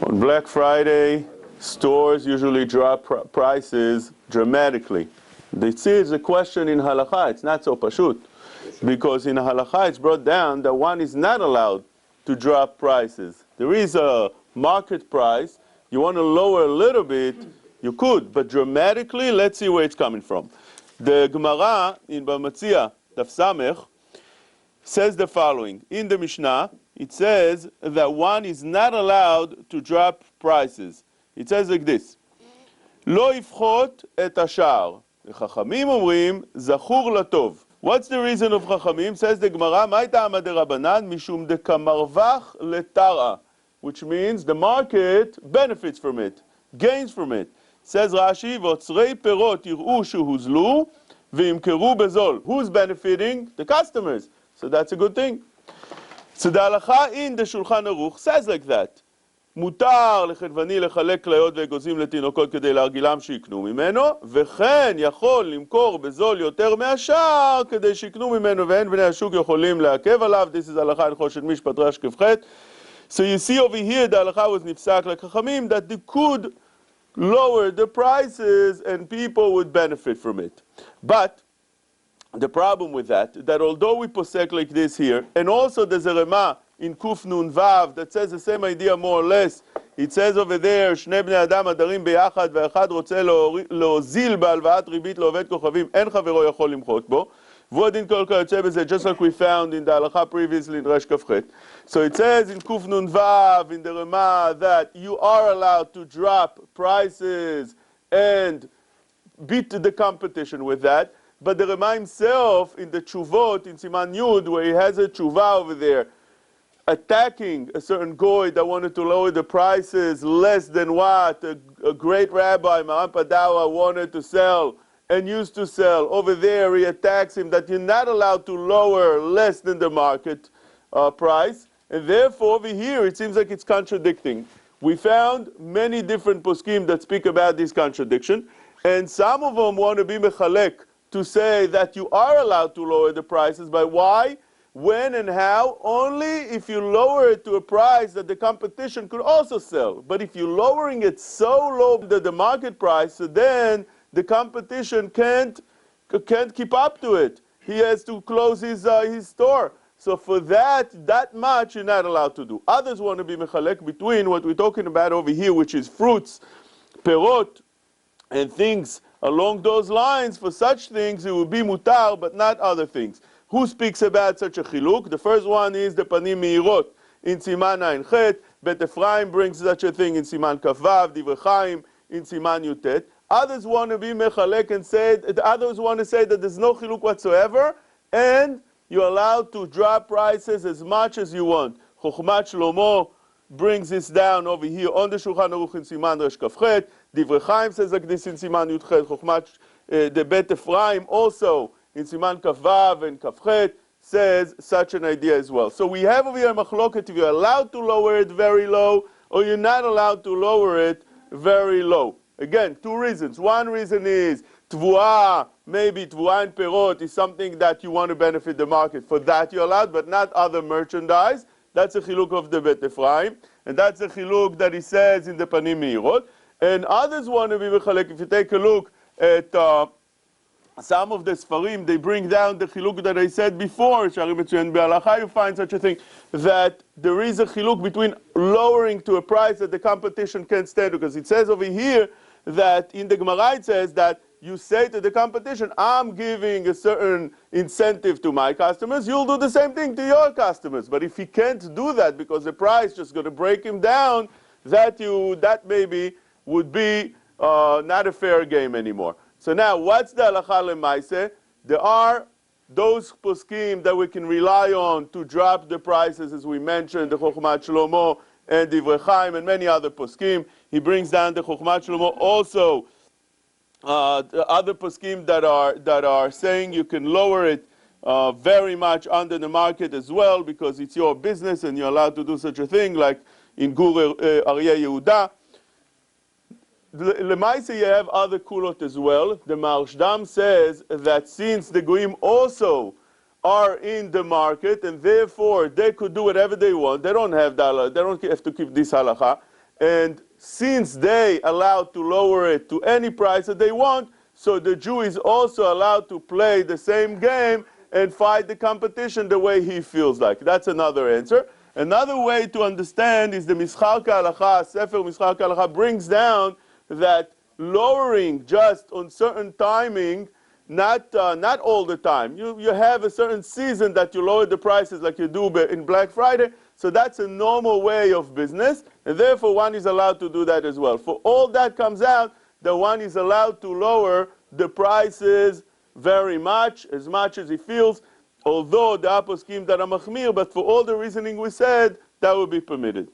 On Black Friday, stores usually drop prices dramatically. This is a question in halakha. It's not so pashut, because in halakha it's brought down that one is not allowed to drop prices. There is a market price. You want to lower a little bit, you could, but dramatically, let's see where it's coming from. The Gemara in Bamatzia, Daf Samech, says the following. In the Mishnah, it says that one is not allowed to drop prices. It says like this: Lo yifchot et hashar. Chachamim omrim zachur latov. What's the reason of Chachamim? Says the Gemara, Mai ta'ama derabanan mishum dekamarvach letara, which means the market benefits from it, gains from it. Says Rashi, v'otzrei perot yir'u shehuzlu v'yimkeru bezol. Who's benefiting? The customers. So that's a good thing. So the halacha in the Shulchan Aruch says like that. מותר לחדווני לחלק כליות ואגוזים לתינוקות כדי להרגילם שיקנו ממנו, וכן יכול למכור בזול יותר מהשאר כדי שיקנו ממנו, ואין בני השוק יכולים לעכב עליו. This is הלכה הלכות משפט רש כ"ח. So you see over here the halacha was nifsak לחכמים that they could lower the prices and people would benefit from it. But the problem with that although we posek like this here, and also there's a Rema in Kuf Nun Vav that says the same idea more or less. It says over there, שני בני אדם הדרים ביחד ואחד רוצה להוזיל בהלוואת ריבית לעובד כוכבים, אין חברו יכול למחות בו. והוא הדין כל כיוצא בזה, just like we found in the halacha previously in Resh Kafchet. So it says in Kuf Nun Vav, in the Rema, that you are allowed to drop prices and beat the competition with that. But the Rema himself, in the Tshuvot, in Siman Yud, where he has a Tshuva over there, attacking a certain goy that wanted to lower the prices less than what a great rabbi, Maran Padawa, wanted to sell and used to sell. Over there, he attacks him that you're not allowed to lower less than the market price. And therefore, over here, it seems like it's contradicting. We found many different poskim that speak about this contradiction. And some of them want to be mechalek, to say that you are allowed to lower the prices. But why? When and how? Only if you lower it to a price that the competition could also sell. But if you're lowering it so low that the market price, so then the competition can't keep up to it. He has to close his store. So for that much you're not allowed to do. Others want to be mechalek between what we're talking about over here, which is fruits, perot, and things along those lines. For such things it would be mutar, but not other things. Who speaks about such a chiluk? The first one is the Panim Meirot in Siman Ayin Chet. Bet Ephraim brings such a thing in Siman Kavav, Divrei Chaim in Siman Yutet. Others want to be mechalek and say, others want to say that there's no chiluk whatsoever, and you're allowed to drop prices as much as you want. Chochmat Shlomo brings this down over here on the Shulchan Aruch in Siman Resh Kafchet. Divrei Chaim says like this in Siman Yudchet. Chochmat the Bet Ephraim also in Siman Kavav and Kafchet says such an idea as well. So we have over here a machloket if you're allowed to lower it very low or you're not allowed to lower it very low. Again, two reasons. One reason is Tvua, maybe Tvua and Perot is something that you want to benefit the market. For that you're allowed, but not other merchandise. That's a chiluk of the Bet Ephraim. And that's a chiluk that he says in the Panim Meirot. And others want to be mechalek. If you take a look at some of the Sfarim, they bring down the chiluk that I said before, Shari Metzuyen Be'alacha, you find such a thing, that there is a chiluk between lowering to a price that the competition can't stand, because it says over here that in the Gemara it says that you say to the competition, I'm giving a certain incentive to my customers, you'll do the same thing to your customers. But if he can't do that because the price is just going to break him down, that maybe would be not a fair game anymore. So now, what's the halacha lemaaseh? There are those poskim that we can rely on to drop the prices, as we mentioned, the Chochmat Shlomo and Divrei Chaim and many other poskim. He brings down the Chochmat Shlomo also. The other poskim that are saying you can lower it very much under the market as well, because it's your business and you're allowed to do such a thing, like in Gur Aryeh Yehuda. Lemaaseh, you have other kulot as well. The Marshdam says that since the Goyim also are in the market and therefore they could do whatever they want, they don't have to keep this halacha. And since they allowed to lower it to any price that they want, so the Jew is also allowed to play the same game and fight the competition the way he feels like. That's another answer. Another way to understand is the Mischar Kehalacha, Sefer Mischar Kehalacha brings down that lowering just on certain timing, not all the time. You have a certain season that you lower the prices like you do in Black Friday, so that's a normal way of business, and therefore one is allowed to do that as well. For all that comes out, that one is allowed to lower the prices very much as he feels, although the poskim that are machmir, but for all the reasoning we said, that would be permitted.